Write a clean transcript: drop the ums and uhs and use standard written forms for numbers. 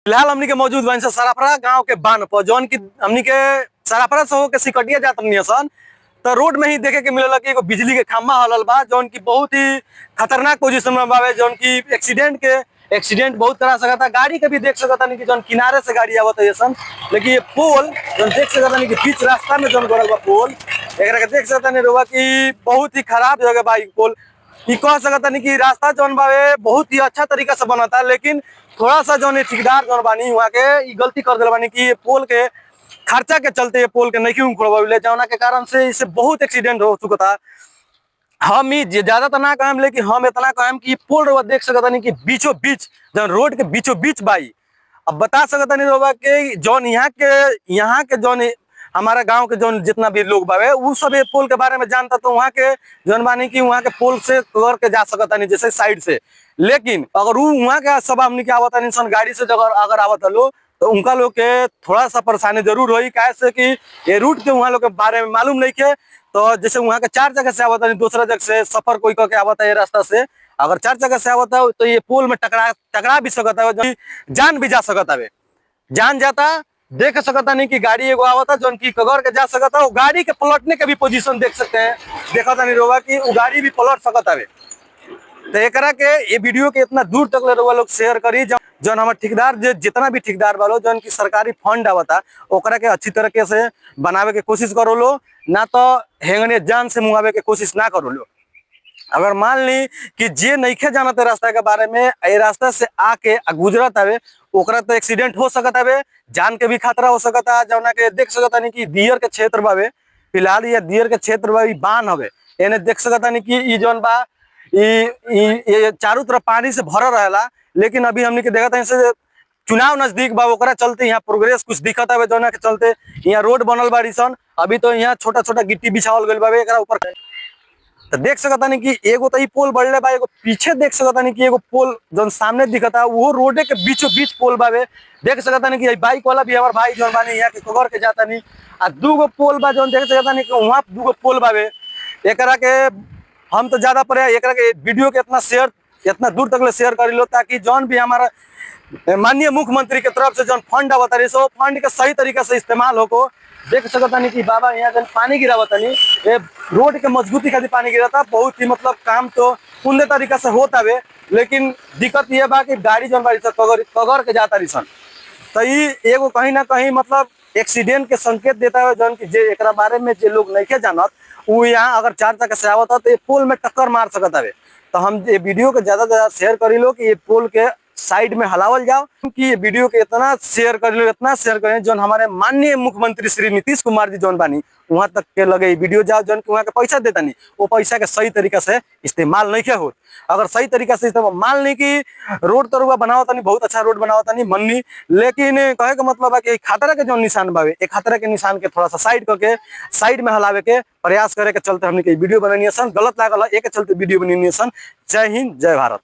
फिलहाल हमनी के मौजूद बन सराफरा गांव के बान पर जौन की हमनी के सराफरा से होके सिकटिया जात रहनी सन। तो रोड में ही देखे के मिलेला कि एगो बिजली के खंभा हलल बा जौन की बहुत ही खतरनाक पोजीशन में बावे। जौन की एक्सीडेंट बहुत करा सकता। गाड़ी के भी देख सकता नहीं कि जौन किनारे से गाड़ी आवत है सन। लेकिन ये पोल जौन देख सकता नहीं कि बीच रास्ता में जौन गड़ल बा पोल, एकरा के देख सकता नहीं रोवा कि बहुत ही खराब जगह बा। पोल ई कह सकता नहीं कि रास्ता जौन बावे बहुत ही अच्छा तरीका से बनता, लेकिन थोड़ा सा जौन ठेकेदार जौन बानी वहाँ के ई गलती कर दिल बानी कि पोल के खर्चा के चलते ये पोल के नहीं उखड़वाइले, जौना के कारण से इससे बहुत एक्सीडेंट हो चुका था। हम ही ज्यादा तो ना कहम, लेकिन हम इतना कहम कि पोल रोवा देख सकता नहीं कि बीचों बीच जौन रोड के बीचों बीच बाई। अब बता सकता नहीं रोवा के जौन यहाँ के जौन हमारा गांव के जौन जितना भी लोग बावे वो सब ये पोल के बारे में जानता। तो वहाँ के जौन बानी कि वहाँ के पोल से कर के जा सकता नहीं जैसे साइड से। लेकिन अगर वो वहाँ के सब हमने क्या आवता नहीं सन गाड़ी से अगर आवत लो तो उनका लोग के थोड़ा सा परेशानी जरूर हुई, कैसे कि ये रूट के वहाँ लोग के बारे में मालूम नहीं के। तो जैसे वहाँ के 4 जगह से आवता नहीं, दूसरा जगह से सफर कोई करके आवता है ये रास्ता से, अगर 4 जगह से आवता है तो ये पोल में टकरा भी सकता है, जान भी जा सकता है। जान जाता देख सकता नहीं कि गाड़ी एगो आवता जो की कगर के जा सकता, वो गाड़ी के पलटने के भी पोजीशन देख सकते हैं। देखा था नहीं रोगा कि वो गाड़ी भी पलट सकता है। तो एकरा के ये वीडियो के इतना दूर तक ले रोवा लोग शेयर करी जौन हमारे ठेकेदार जितना भी ठेकेदार वालों जौन की सरकारी फंड आवता ओकरा के अच्छी तरीके से बनावे के कोशिश करो लो, ना तो हेंगने जान से मुआवे के कोशिश ना करो लो। अगर मान ली कि जे नइखे जानते रास्ता के बारे में ए रास्ता से आके गुजरत हवे ओकरा तो एक्सीडेंट हो सकता है, जान के भी खतरा हो सकता है। जौना के देख सकता नहीं कि दियर के क्षेत्र बावे, फिलहाल ये दियर के क्षेत्र बा बान हवे। एने देख सकता नहीं कि ई जौन बा ये चारों तरफ पानी से भरल रहेला। लेकिन अभी हमने के देखा था चुनाव नजदीक बा ओकरा चलते यहाँ प्रोग्रेस कुछ दिखत हवे, जौना के चलते यहाँ रोड बनल बाड़ी सन। अभी तो यहाँ छोटा छोटा गिट्टी बिछावल गइल बावे एकरा ऊपर। तो देख सकता नहीं कि एगो तो पोल बढ़ले बा, एगो पीछे देख सकता नहीं कि एगो पोल जो सामने दिखता वो रोडे के बीचों बीच पोल बावे। देख सकता नहीं कि बाइक वाला भी हमारे भाई जो बानी यहाँ के कवर के जाता नहीं। आ 2 पोल बा जो देख सकता नहीं कि वहाँ 2 पोल बावे। एकरा के हम तो ज्यादा पर एकरा के वीडियो के इतना दूर तक ले शेयर कर लो ताकि जौन भी हमारा माननीय मुख्यमंत्री के तरफ से जौन फंड आवता रही सो फंड के सही तरीके से इस्तेमाल हो। देख सकता नहीं कि बाबा यहाँ जन पानी गिरावता नहीं, ये रोड के मजबूती खातिर पानी गिराता। बहुत ही मतलब काम तो पुण्य तरीका से होता है, लेकिन दिक्कत ये बा कि गाड़ी जौन बाड़ी कगर के जाता रही सन। तो ये एगो कहीं ना कहीं मतलब एक्सीडेंट के संकेत देता है। जौन की जे एकरा बारे में जे लोग नहीं जानत वो यहाँ अगर 4 जगह से आवता तो ये पोल में टक्कर मार सकता है। तो हम ये वीडियो के ज्यादा से ज्यादा शेयर करी लो कि ये पोल के साइड में हलावल जाओ, क्योंकि ये वीडियो के इतना शेयर कर लो, इतना शेयर करें जो हमारे माननीय मुख्यमंत्री श्री नीतीश कुमार जी जौन बानी वहां तक के लगे वीडियो जाओ जौन वहां के पैसा देता नहीं वो पैसा के सही तरीका से इस्तेमाल नहीं किया हो। अगर सही तरीका से इस्तेमाल मान ली कि रोड तो रुआ बनावता नहीं, बहुत अच्छा रोड बनावता नहीं मननी, लेकिन कहे का मतलब है कि खतरा के जो निशान बावे एक खतरा के निशान के थोड़ा सा साइड करके साइड में हलावे के प्रयास करे के चलते हमने वीडियो बनानी सन। गलत लागल एक चलते वीडियो बनानी सन। जय हिंद, जय भारत।